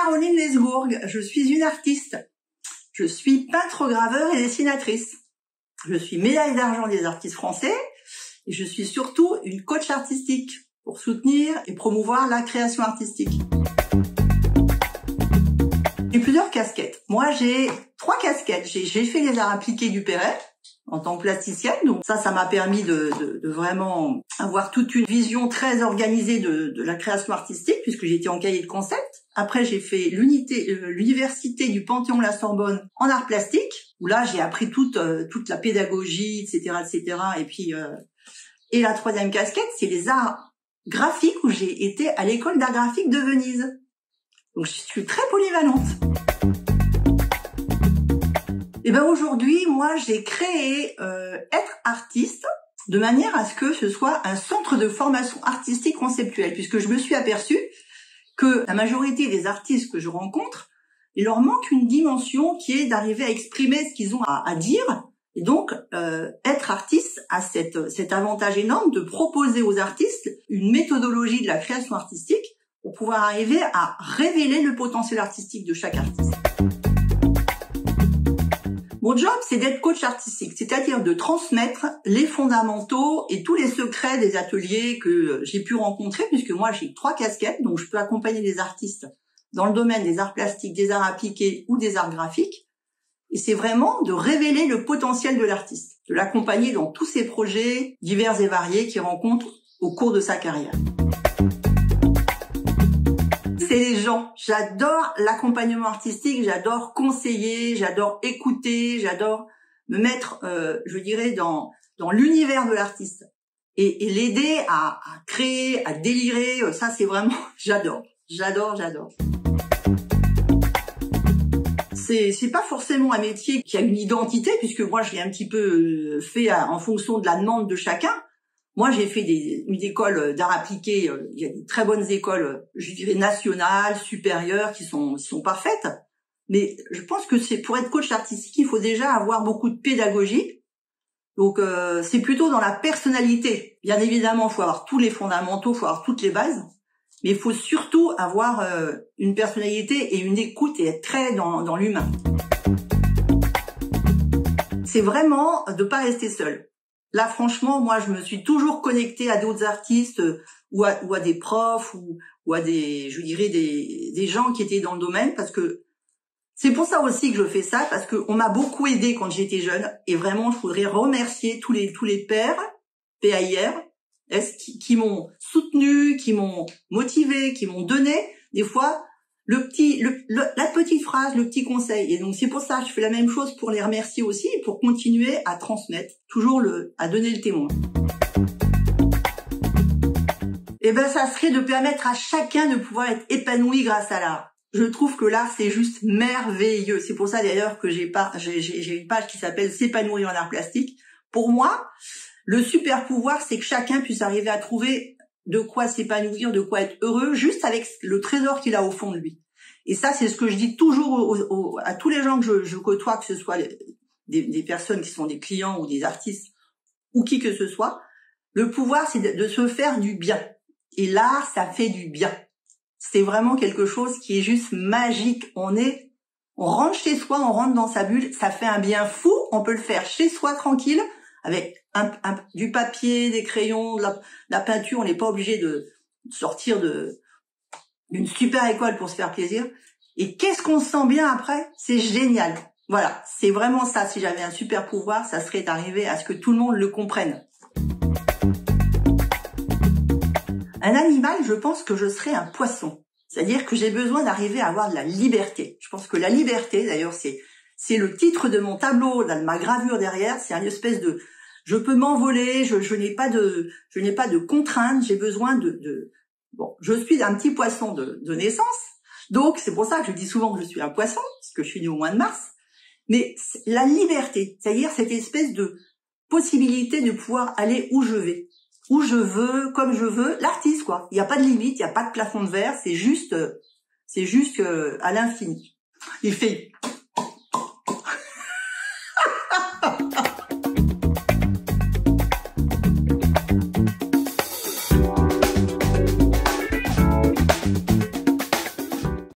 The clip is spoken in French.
Caroline Lesgourg, je suis une artiste. Je suis peintre-graveur et dessinatrice. Je suis médaille d'argent des artistes français et je suis surtout une coach artistique pour soutenir et promouvoir la création artistique. J'ai plusieurs casquettes. Moi, j'ai 3 casquettes. J'ai fait les arts appliqués du Perret en tant que plasticienne. Donc ça m'a permis de vraiment avoir toute une vision très organisée de la création artistique puisque j'étais en cahier de concept. Après, j'ai fait l'université du Panthéon-la Sorbonne en art plastique où là, j'ai appris toute la pédagogie, etc., etc. Et puis, et la 3e casquette, c'est les arts graphiques où j'ai été à l'école d'art graphique de Venise. Donc, je suis très polyvalente. Et ben aujourd'hui, moi, j'ai créé Être artiste de manière à ce que ce soit un centre de formation artistique conceptuelle, puisque je me suis aperçue que la majorité des artistes que je rencontre, il leur manque une dimension qui est d'arriver à exprimer ce qu'ils ont à dire. Et donc, Être artiste a cet avantage énorme de proposer aux artistes une méthodologie de la création artistique pour pouvoir arriver à révéler le potentiel artistique de chaque artiste. Mon job, c'est d'être coach artistique, c'est-à-dire de transmettre les fondamentaux et tous les secrets des ateliers que j'ai pu rencontrer, puisque moi, j'ai 3 casquettes, donc je peux accompagner les artistes dans le domaine des arts plastiques, des arts appliqués ou des arts graphiques. Et c'est vraiment de révéler le potentiel de l'artiste, de l'accompagner dans tous ses projets divers et variés qu'il rencontre au cours de sa carrière. C'est les gens. J'adore l'accompagnement artistique, j'adore conseiller, j'adore écouter, j'adore me mettre, je dirais, dans l'univers de l'artiste et l'aider à créer, à délirer. Ça, c'est vraiment, j'adore. C'est pas forcément un métier qui a une identité, puisque moi, je l'ai un petit peu fait en fonction de la demande de chacun. Moi, j'ai fait une école d'art appliqué. Il y a des très bonnes écoles, je dirais nationales, supérieures, qui sont parfaites. Mais je pense que c'est pour être coach artistique, il faut déjà avoir beaucoup de pédagogie. Donc, c'est plutôt dans la personnalité. Bien évidemment, il faut avoir tous les fondamentaux, il faut avoir toutes les bases. Mais il faut surtout avoir une personnalité et une écoute et être très dans l'humain. C'est vraiment de pas rester seul. Là, franchement, moi, je me suis toujours connectée à d'autres artistes ou à des profs ou à des, je dirais, des gens qui étaient dans le domaine, parce que c'est pour ça aussi que je fais ça, parce que on m'a beaucoup aidé quand j'étais jeune, et vraiment, je voudrais remercier tous les pairs, PAIR, qui m'ont soutenu, qui m'ont motivé, qui m'ont donné, des fois, la petite phrase, le petit conseil. Et donc, c'est pour ça que je fais la même chose pour les remercier aussi et pour continuer à transmettre, toujours à donner le témoin. Et ben, ça serait de permettre à chacun de pouvoir être épanoui grâce à l'art. Je trouve que l'art, c'est juste merveilleux. C'est pour ça, d'ailleurs, que j'ai une page qui s'appelle S'épanouir en art plastique. Pour moi, le super pouvoir, c'est que chacun puisse arriver à trouver de quoi s'épanouir, de quoi être heureux, juste avec le trésor qu'il a au fond de lui. Et ça, c'est ce que je dis toujours à tous les gens que je côtoie, que ce soit des personnes qui sont des clients ou des artistes, ou qui que ce soit. Le pouvoir, c'est de se faire du bien. Et l'art, ça fait du bien. C'est vraiment quelque chose qui est juste magique. On rentre chez soi, on rentre dans sa bulle, ça fait un bien fou. On peut le faire chez soi, tranquille, avec du papier, des crayons, de la peinture. On n'est pas obligé de sortir d'une super école pour se faire plaisir. Et qu'est-ce qu'on se sent bien après? C'est génial. Voilà, c'est vraiment ça. Si j'avais un super pouvoir, ça serait d'arriver à ce que tout le monde le comprenne. Un animal, je pense que je serais un poisson. C'est-à-dire que j'ai besoin d'arriver à avoir de la liberté. Je pense que la liberté, d'ailleurs, c'est le titre de mon tableau, de ma gravure derrière. C'est une espèce de... Je peux m'envoler, je n'ai pas de contraintes, j'ai besoin bon, je suis un petit poisson de naissance, donc c'est pour ça que je dis souvent que je suis un poisson, parce que je suis né au mois de mars, mais la liberté, c'est-à-dire cette espèce de possibilité de pouvoir aller où je vais, où je veux, comme je veux, l'artiste, quoi. Il n'y a pas de limite, il n'y a pas de plafond de verre, c'est juste à l'infini. Il fait...